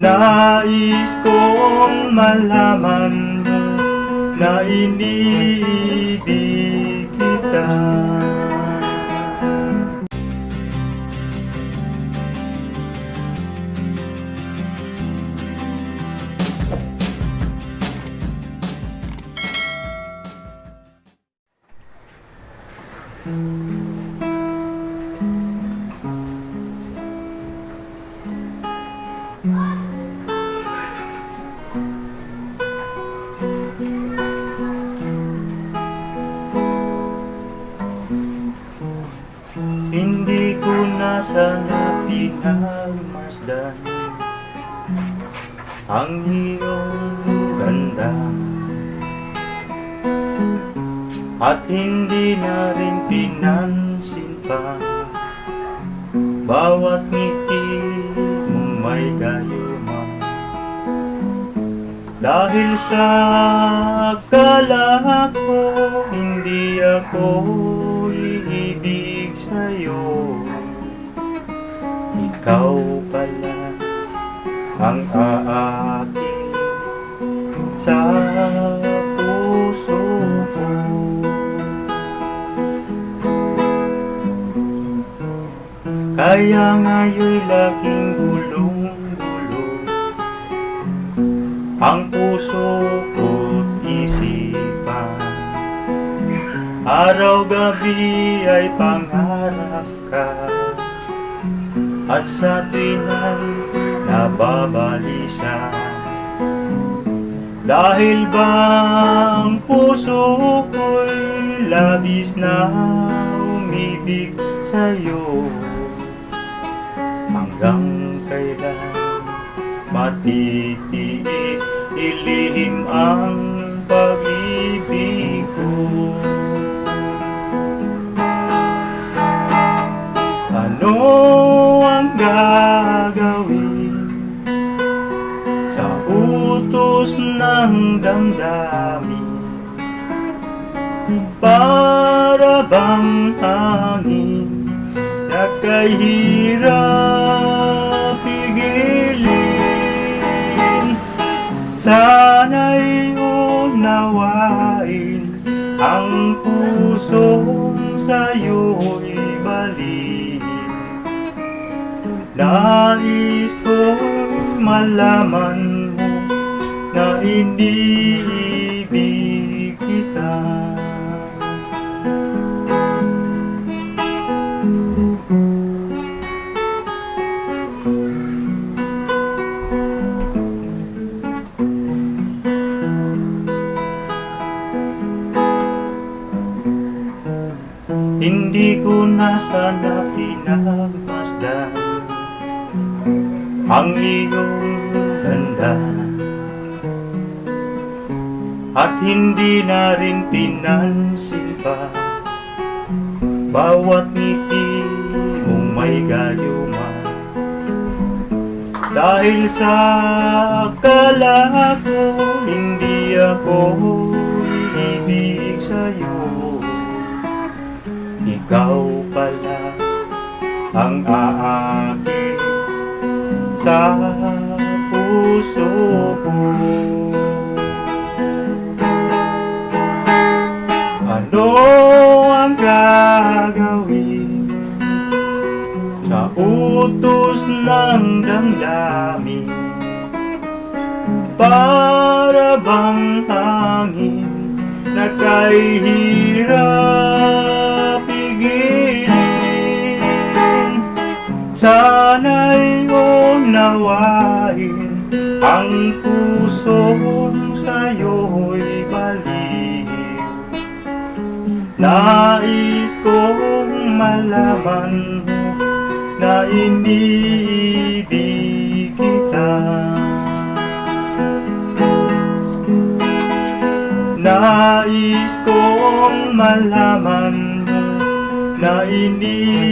Nais kong malaman mo na iniibig kita. Hindi ko na sana pinagmasdan ang iyong ganda, at hindi na rin pinansin pa bawat ngiti mong may gayuma. Dahil sa akala ko hindi ako iibig sa'yo, ikaw pala ang aakit sa puso ko. Kaya ngayon'y laking gulong-gulong ang puso ko't isipan. Araw-gabi ay pangarap ka, at sa tuwina'y nababalisa. Dahil ba ang puso ko'y labis na umibig sa'yo, hanggang kailan matitiis ilihim ang pag-ibig ko? Ano ang gagawin sa utos ng damdamin? Para bang hangin na kahirap pigilin? Sana'y unawain ang pusong sa'yo'y balik. Nais kong malaman mo na iniibig kita. Hindi ko na sana pinagmasdan ang iyong ganda, at hindi na rin pinansin pa bawat ngiti mong may gayuma. Dahil sa akala ko hindi ako iibig sa'yo, ikaw pala ang aakit sa puso ko. Ano ang gagawin sa utos ng damdamin? Para bang hangin na kahirap pigilin? Sana'y unawain ang pusong sa'yo'y balik. Nais kong malaman mo na iniibig kita. Nais kong malaman mo na iniibig